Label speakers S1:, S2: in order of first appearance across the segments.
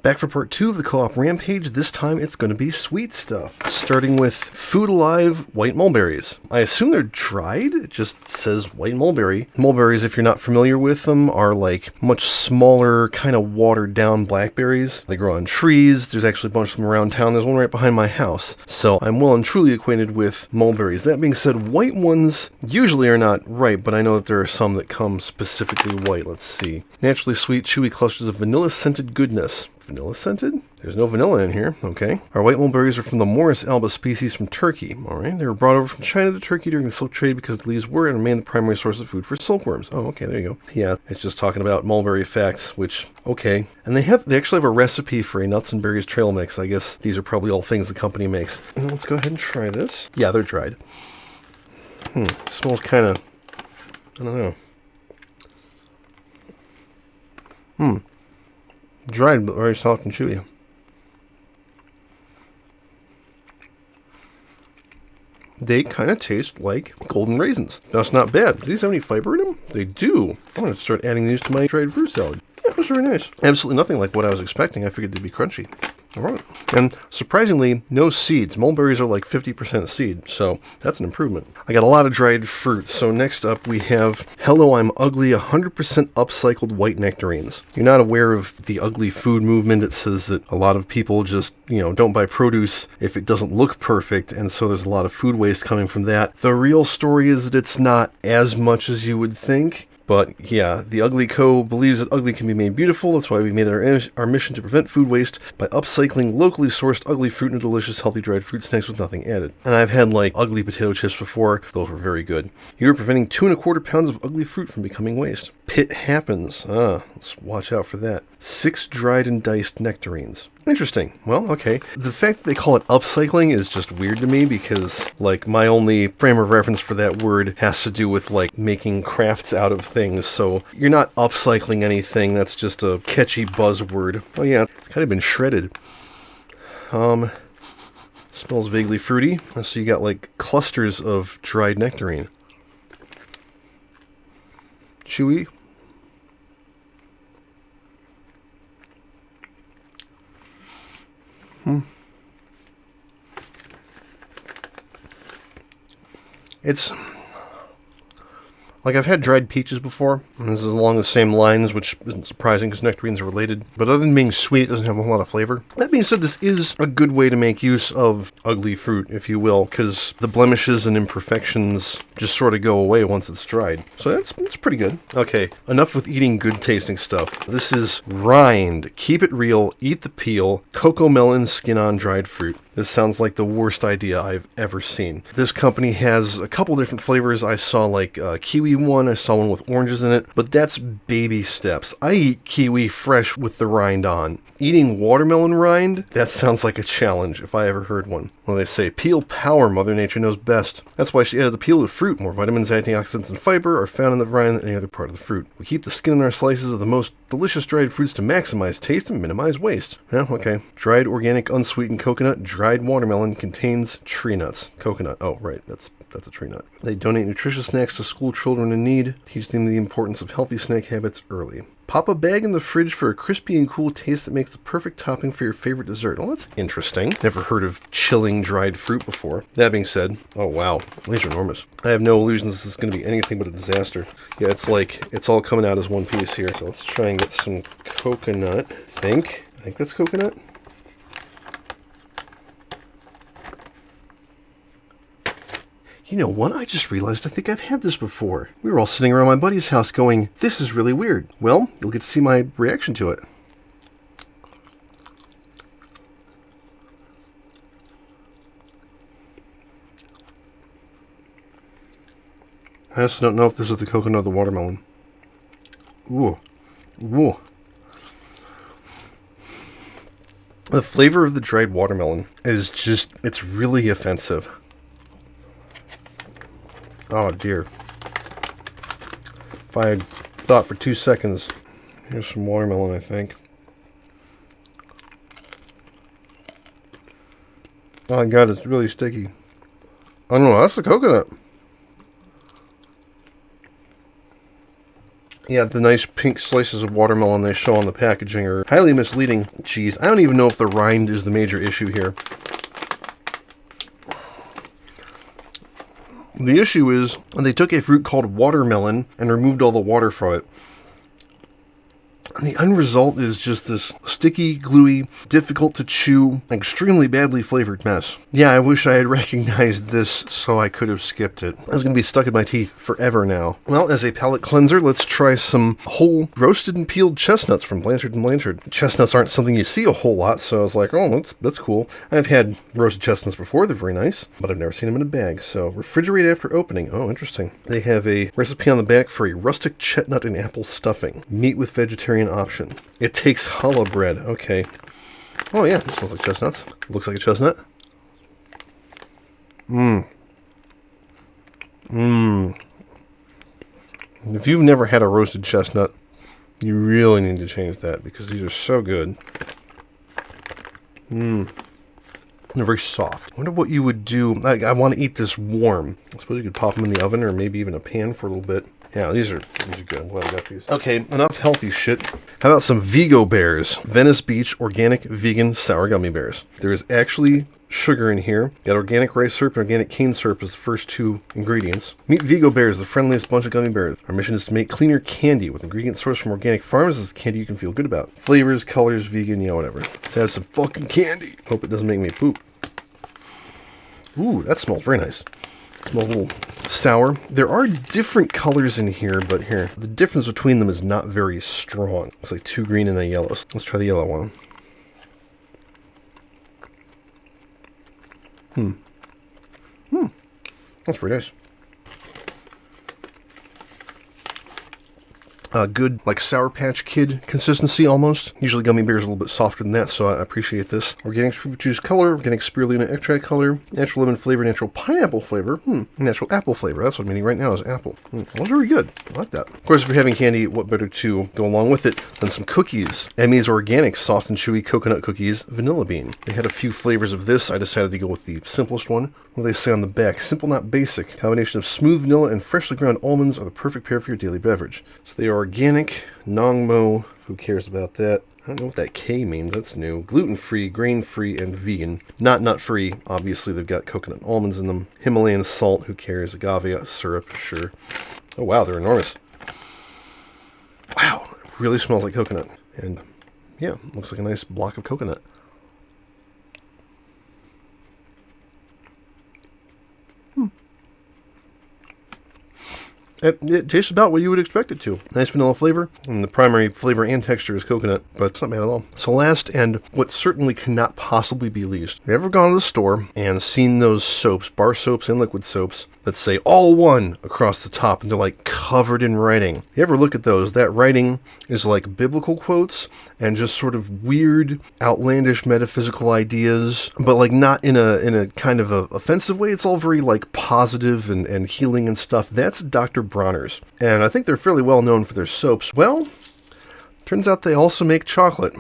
S1: Back for part 2 of the Co-Op Rampage. This time it's going to be sweet stuff. Starting with Food Alive white mulberries. I assume they're dried. It just says white mulberry. Mulberries, if you're not familiar with them, are like much smaller, kind of watered down blackberries. They grow on trees. There's actually a bunch of them around town. There's one right behind my house. So I'm well and truly acquainted with mulberries. That being said, white ones usually are not ripe, but I know that there are some that come specifically white. Let's see. Naturally sweet, chewy clusters of vanilla-scented goodness. Vanilla scented? There's no vanilla in here. Okay. Our white mulberries are from the Morus alba species from Turkey. Alright. They were brought over from China to Turkey during the silk trade because the leaves were and remain the primary source of food for silkworms. Oh, okay. There you go. Yeah. It's just talking about mulberry facts, which, okay. And they actually have a recipe for a nuts and berries trail mix. I guess these are probably all things the company makes. And let's go ahead and try this. Yeah, they're dried. Smells kind of, I don't know. Dried, but very soft and chewy. They kind of taste like golden raisins. That's not bad. Do these have any fiber in them? They do. I'm going to start adding these to my dried fruit salad. Yeah, it was very nice. Absolutely nothing like what I was expecting. I figured they'd be crunchy. All right. And surprisingly, no seeds. Mulberries are like 50% seed, so that's an improvement. I got a lot of dried fruit. So next up we have Hello, I'm Ugly 100% upcycled white nectarines. You're not aware of the ugly food movement. It says that a lot of people just, don't buy produce if it doesn't look perfect, and so there's a lot of food waste coming from that. The real story is that it's not as much as you would think. But yeah, the Ugly Co. believes that ugly can be made beautiful. That's why we made our mission to prevent food waste by upcycling locally sourced ugly fruit into delicious, healthy dried fruit snacks with nothing added. And I've had like ugly potato chips before. Those were very good. You're preventing 2 1/4 pounds of ugly fruit from becoming waste. Pit happens. Let's watch out for that. 6 dried and diced nectarines. Interesting. Well, okay. The fact that they call it upcycling is just weird to me because, like, my only frame of reference for that word has to do with, like, making crafts out of things. So you're not upcycling anything. That's just a catchy buzzword. Oh, yeah. It's kind of been shredded. Smells vaguely fruity. So you got, like, clusters of dried nectarine. Chewy. It's like I've had dried peaches before, and this is along the same lines, which isn't surprising because nectarines are related. But other than being sweet, it doesn't have a whole lot of flavor. That being said, this is a good way to make use of ugly fruit, if you will, because the blemishes and imperfections just sort of go away once it's dried. So that's pretty good. Okay, enough with eating good tasting stuff. This is RIND. Keep it real, eat the peel, Coco-Melon skin-on dried fruit. This sounds like the worst idea I've ever seen. This company has a couple different flavors. I saw like a kiwi one. I saw one with oranges in it, but that's baby steps. I eat kiwi fresh with the rind on. Eating watermelon rind? That sounds like a challenge if I ever heard one. Well, they say peel power, Mother Nature knows best. That's why she added the peel to fruit. More vitamins, antioxidants, and fiber are found in the rind than any other part of the fruit. We keep the skin in our slices of the most delicious dried fruits to maximize taste and minimize waste. Yeah, okay. Dried organic unsweetened coconut, dried watermelon contains tree nuts. Coconut. Oh, right. That's a tree nut. They donate nutritious snacks to school children in need, teach them the importance of healthy snack habits early. Pop a bag in the fridge for a crispy and cool taste that makes the perfect topping for your favorite dessert. Well, that's interesting. Never heard of chilling dried fruit before. That being said, oh wow, these are enormous. I have no illusions this is going to be anything but a disaster. Yeah, it's like, it's all coming out as one piece here. So let's try and get some coconut. I think that's coconut. You know what? I just realized I think I've had this before. We were all sitting around my buddy's house going, this is really weird. Well, you'll get to see my reaction to it. I just don't know if this is the coconut or the watermelon. Ooh. Ooh. The flavor of the dried watermelon is just, it's really offensive. Oh dear. If I had thought for 2 seconds, here's some watermelon, I think. Oh my god, it's really sticky. Oh no, that's the coconut. Yeah, the nice pink slices of watermelon they show on the packaging are highly misleading. Jeez, I don't even know if the rind is the major issue here. The issue is they took a fruit called watermelon and removed all the water from it. And the end result is just this sticky, gluey, difficult to chew, extremely badly flavored mess. Yeah, I wish I had recognized this so I could have skipped it. That's going to be stuck in my teeth forever now. Well, as a palate cleanser, let's try some whole roasted and peeled chestnuts from Blanchard Blanchard. Chestnuts aren't something you see a whole lot, so I was like, oh, that's cool. I've had roasted chestnuts before, they're very nice, but I've never seen them in a bag. So, refrigerate after opening. Oh, interesting. They have a recipe on the back for a rustic chestnut and apple stuffing. Meat with vegetarian option. It takes challah bread. Okay. Oh yeah, this smells like chestnuts. Looks like a chestnut. If you've never had a roasted chestnut, you really need to change that because these are so good. They're very soft. I wonder what you would do. I want to eat this warm. I suppose you could pop them in the oven or maybe even a pan for a little bit. Yeah, these are good. I'm glad I got these. Okay, enough healthy shit. How about some Vegobears? Venice Beach Organic Vegan Sour Gummy Bears. There is actually sugar in here. Got organic rice syrup and organic cane syrup as the first two ingredients. Meet Vegobears, the friendliest bunch of gummy bears. Our mission is to make cleaner candy with ingredients sourced from organic farms. This is candy you can feel good about. Flavors, colors, vegan, yeah, whatever. Let's have some fucking candy. Hope it doesn't make me poop. Ooh, that smells very nice. Smells a little sour. There are different colors in here, but here, the difference between them is not very strong. Looks like 2 green and a yellow. Let's try the yellow one. That's pretty nice. Good, like Sour Patch Kid consistency almost. Usually gummy bears are a little bit softer than that, so I appreciate this. Organic fruit juice color, organic spirulina extract color, natural lemon flavor, natural pineapple flavor, natural apple flavor. That's what I'm eating right now is apple. That's very good. I like that. Of course, if you're having candy, what better to go along with it than some cookies? Emmy's Organic Soft and Chewy Coconut Cookies Vanilla Bean. They had a few flavors of this. I decided to go with the simplest one. What do they say on the back? Simple, not basic. Combination of smooth vanilla and freshly ground almonds are the perfect pair for your daily beverage. So they are organic, non-mo. Who cares about that? I don't know what that K means. That's new. Gluten-free, grain-free, and vegan. Not nut-free. Obviously, they've got coconut almonds in them. Himalayan salt. Who cares? Agave syrup. Sure. Oh, wow. They're enormous. Wow. It really smells like coconut. And, yeah, looks like a nice block of coconut. It tastes about what you would expect it to. Nice vanilla flavor, and the primary flavor and texture is coconut, but it's not bad at all. So last, and what certainly cannot possibly be least, have you ever gone to the store and seen those soaps, bar soaps and liquid soaps, that say all one across the top, and they're like covered in writing? You ever look at those? That writing is like biblical quotes and just sort of weird, outlandish metaphysical ideas, but like not in a kind of a offensive way. It's all very like positive and healing and stuff. That's Dr. Bronner's, and I think they're fairly well known for their soaps. Well, turns out they also make chocolate.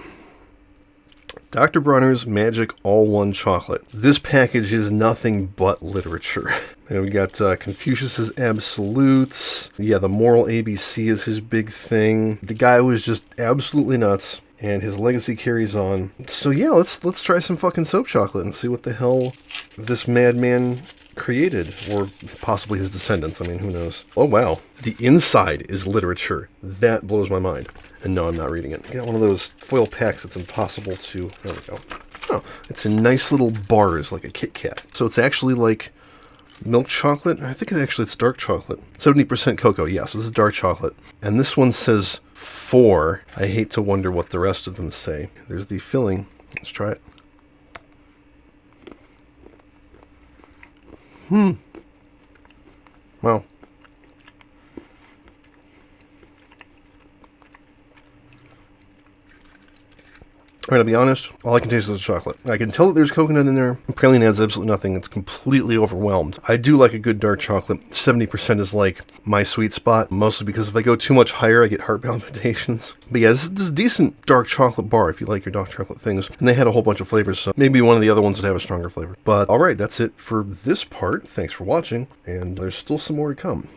S1: Dr. Bronner's Magic All-One Chocolate. This package is nothing but literature. And we got Confucius's Absolutes. Yeah, the moral ABC is his big thing. The guy was just absolutely nuts, and his legacy carries on. So yeah, let's try some fucking soap chocolate and see what the hell this madman created, or possibly his descendants. I mean, who knows? Oh wow, the inside is literature. That blows my mind. And no, I'm not reading it. Got one of those foil packs that's impossible to... There we go. Oh, it's in nice little bars, like a Kit Kat. So it's actually like milk chocolate. I think it's dark chocolate. 70% cocoa, yeah, so this is dark chocolate. And this one says 4. I hate to wonder what the rest of them say. There's the filling. Let's try it. Wow. I'm gonna be honest, all I can taste is the chocolate. I can tell that there's coconut in there. Praline adds absolutely nothing. It's completely overwhelmed. I do like a good dark chocolate. 70% is like my sweet spot, mostly because if I go too much higher, I get heart palpitations. But yeah, this is a decent dark chocolate bar if you like your dark chocolate things. And they had a whole bunch of flavors, so maybe one of the other ones would have a stronger flavor. But alright, that's it for this part. Thanks for watching, and there's still some more to come.